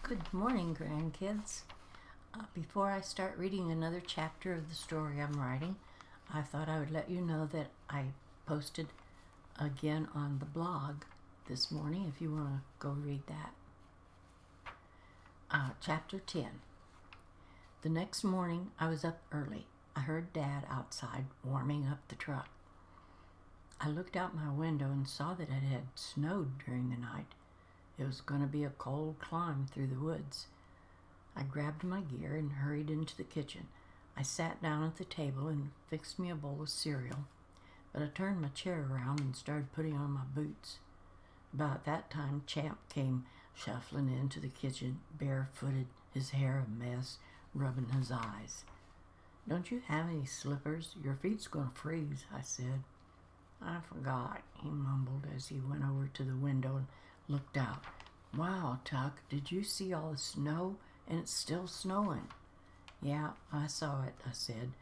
Good morning, grandkids. Before I start reading another chapter of the story I'm writing, I thought I would let you know that I posted again on the blog this morning if you want to go read that. Chapter 10. The next morning, I was up early. I heard Dad outside warming up the truck. I looked out my window and saw that it had snowed during the night. It was going to be a cold climb through the woods. I grabbed my gear and hurried into the kitchen. I sat down at the table and fixed me a bowl of cereal, but I turned my chair around and started putting on my boots. About that time, Champ came shuffling into the kitchen, barefooted, his hair a mess, rubbing his eyes. "Don't you have any slippers? Your feet's going to freeze," I said. "I forgot," he mumbled as he went over to the window and looked out. "Wow, Tuck, did you see all the snow? And it's still snowing." "Yeah, I saw it," I said,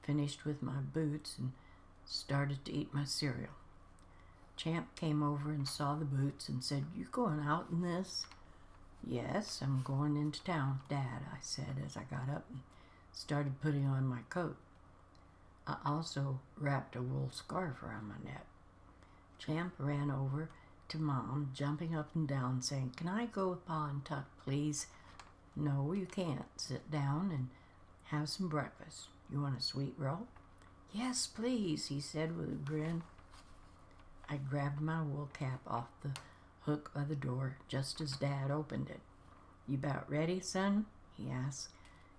finished with my boots and started to eat my cereal. Champ came over and saw the boots and said, "You going out in this?" "Yes, I'm going into town, Dad," I said as I got up and started putting on my coat. I also wrapped a wool scarf around my neck. Champ ran over to Mom, jumping up and down, saying, "Can I go with Pa and Tuck, please?" "No, you can't. Sit down and have some breakfast. You want a sweet roll?" "Yes, please," he said with a grin. I grabbed my wool cap off the hook by the door just as Dad opened it. "You about ready, son?" he asked.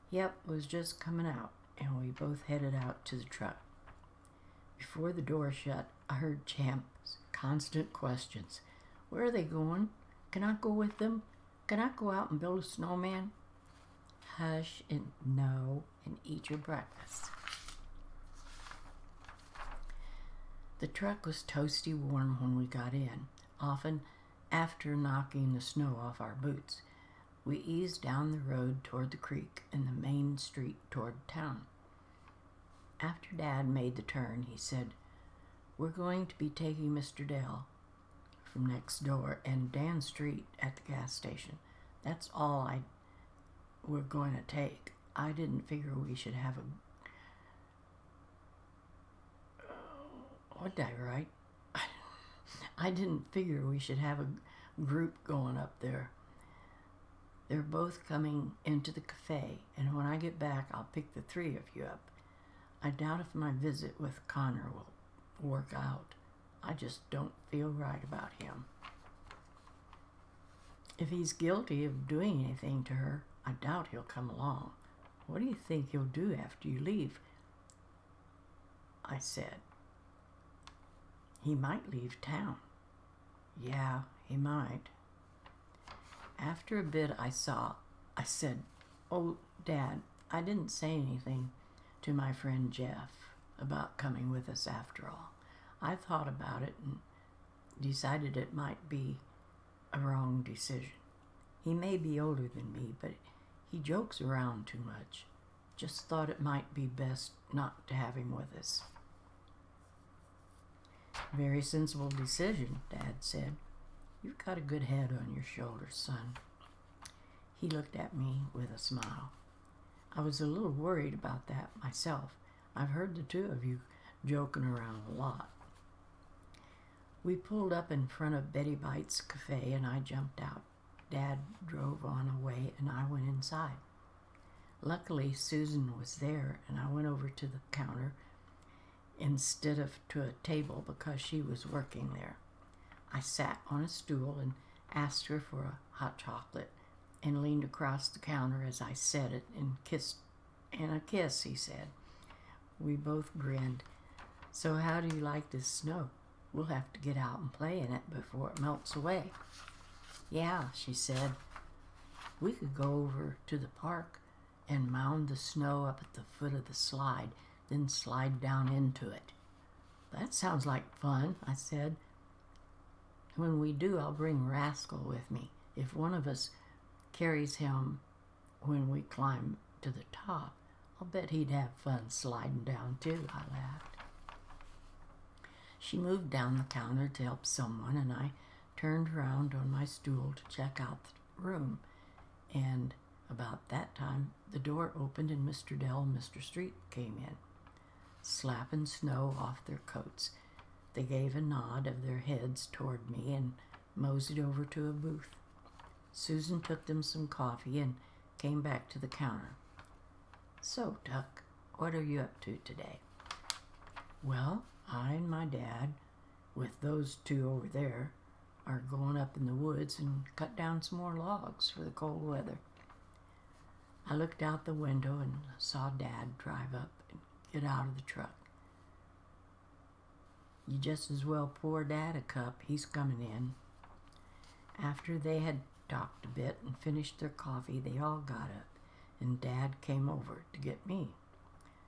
"Yep, was just coming out," and we both headed out to the truck. Before the door shut, I heard Champ's constant questions. "Where are they going? Can I go with them? Can I go out and build a snowman?" "Hush and no, and eat your breakfast." The truck was toasty warm when we got in. Often, after knocking the snow off our boots, we eased down the road toward the creek and the main street toward town. After Dad made the turn, he said, "We're going to be taking Mr. Dell from next door and Dan Street at the gas station. That's all we're going to take. I didn't figure we should have a..." What did I write? I didn't figure we should have a group going up there. They're both coming into the cafe, and when I get back, I'll pick the three of you up. I doubt if my visit with Connor will work out. I just don't feel right about him. If he's guilty of doing anything to her, I doubt he'll come along. What do you think he'll do after you leave?" I said. "He might leave town." "Yeah, he might." After a bit I said, "Oh, Dad, I didn't say anything to my friend Jeff about coming with us after all. I thought about it and decided it might be a wrong decision. He may be older than me, but he jokes around too much. Just thought it might be best not to have him with us." "Very sensible decision," Dad said. "You've got a good head on your shoulders, son." He looked at me with a smile. I was a little worried about that myself. I've heard the two of you joking around a lot. We pulled up in front of Betty Bite's cafe and I jumped out. Dad drove on away and I went inside. Luckily, Susan was there and I went over to the counter instead of to a table because she was working there. I sat on a stool and asked her for a hot chocolate and leaned across the counter as I said it and kissed. "And a kiss," he said. We both grinned. "So how do you like this snow? We'll have to get out and play in it before it melts away." "Yeah," she said. "We could go over to the park and mound the snow up at the foot of the slide, then slide down into it." "That sounds like fun," I said. "When we do, I'll bring Rascal with me. If one of us carries him when we climb to the top, I'll bet he'd have fun sliding down too," I laughed. She moved down the counter to help someone, and I turned around on my stool to check out the room. And about that time, the door opened and Mr. Dell and Mr. Street came in, slapping snow off their coats. They gave a nod of their heads toward me and moseyed over to a booth. Susan took them some coffee and came back to the counter. "So, Tuck, what are you up to today?" "Well, I and my dad, with those two over there, are going up in the woods and cut down some more logs for the cold weather." I looked out the window and saw Dad drive up and get out of the truck. "You just as well pour Dad a cup. He's coming in." After they had talked a bit and finished their coffee, they all got up, and Dad came over to get me.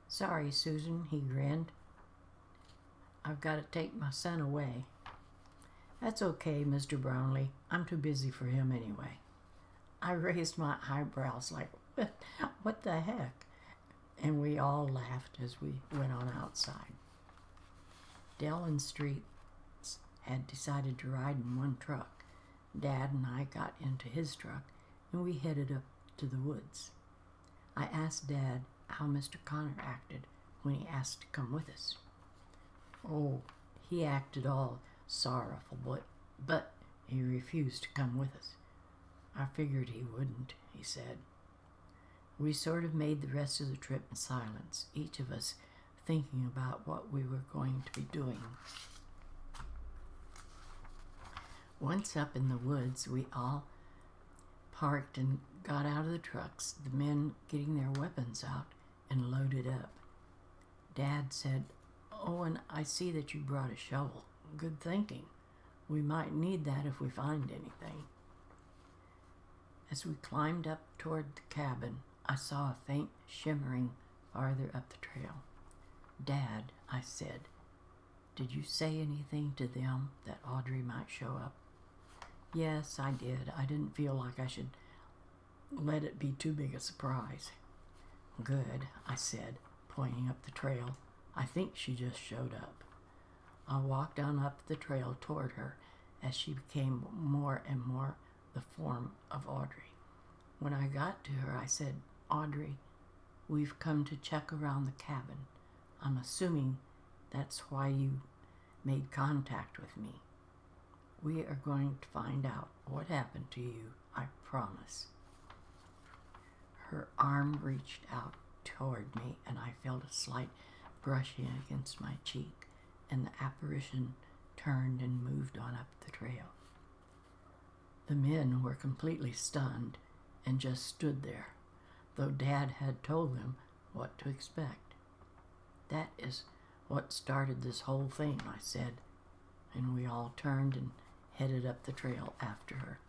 "Sorry, Susan," he grinned. "I've got to take my son away." "That's okay, Mr. Brownlee. I'm too busy for him anyway." I raised my eyebrows like, what the heck? And we all laughed as we went on outside. Dell and Street had decided to ride in one truck. Dad and I got into his truck, and we headed up to the woods. I asked Dad how Mr. Connor acted when he asked to come with us. "Oh, he acted all sorrowful, but he refused to come with us. I figured he wouldn't," he said. We sort of made the rest of the trip in silence, each of us thinking about what we were going to be doing. Once up in the woods, we all parked and got out of the trucks, the men getting their weapons out and loaded up. Dad said, "Oh, and I see that you brought a shovel. Good thinking. We might need that if we find anything." As we climbed up toward the cabin, I saw a faint shimmering farther up the trail. "Dad," I said, "did you say anything to them that Audrey might show up?" "Yes, I did. I didn't feel like I should let it be too big a surprise." "Good," I said, pointing up the trail. "I think she just showed up." I walked on up the trail toward her as she became more and more the form of Audrey. When I got to her, I said, "Audrey, we've come to check around the cabin. I'm assuming that's why you made contact with me. We are going to find out what happened to you, I promise." Her arm reached out toward me, and I felt a slight brushing against my cheek, and the apparition turned and moved on up the trail. The men were completely stunned and just stood there, though Dad had told them what to expect. "That is what started this whole thing," I said, and we all turned and headed up the trail after her.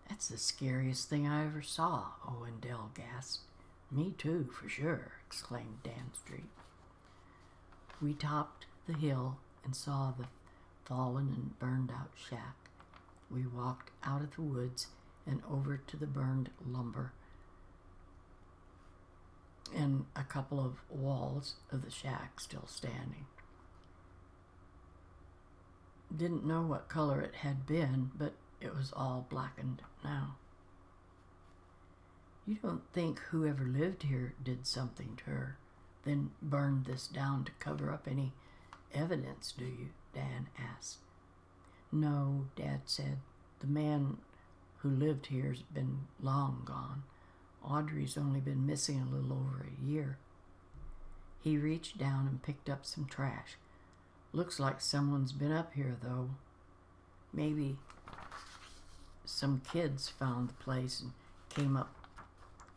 "That's the scariest thing I ever saw," Owen Dell gasped. "Me too, for sure," exclaimed Dan Street. We topped the hill and saw the fallen and burned out shack. We walked out of the woods and over to the burned lumber and a couple of walls of the shack still standing. Didn't know what color it had been, but it was all blackened now. "You don't think whoever lived here did something to her, then burned this down to cover up any evidence, do you?" Dan asked. "No," Dad said. "The man who lived here's been long gone. Audrey's only been missing a little over a year." He reached down and picked up some trash. "Looks like someone's been up here, though. Maybe some kids found the place and came up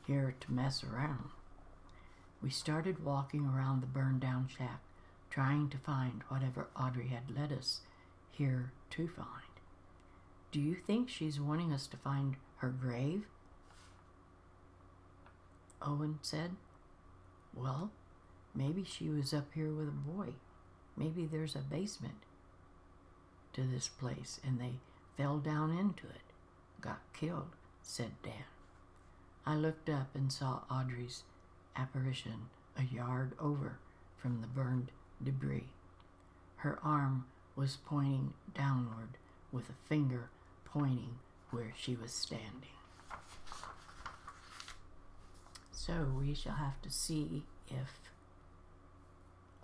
here to mess around." We started walking around the burned-down shack, trying to find whatever Audrey had led us here to find. "Do you think she's wanting us to find her grave?" Owen said. "Well, maybe she was up here with a boy. Maybe there's a basement to this place and they fell down into it. Got killed," said Dan. I looked up and saw Audrey's apparition a yard over from the burned debris. Her arm was pointing downward with a finger pointing where she was standing. So we shall have to see if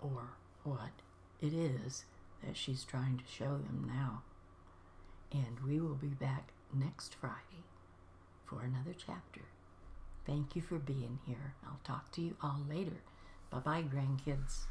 or what it is that she's trying to show them now. And we will be back next Friday for another chapter. Thank you for being here. I'll talk to you all later. Bye-bye, grandkids.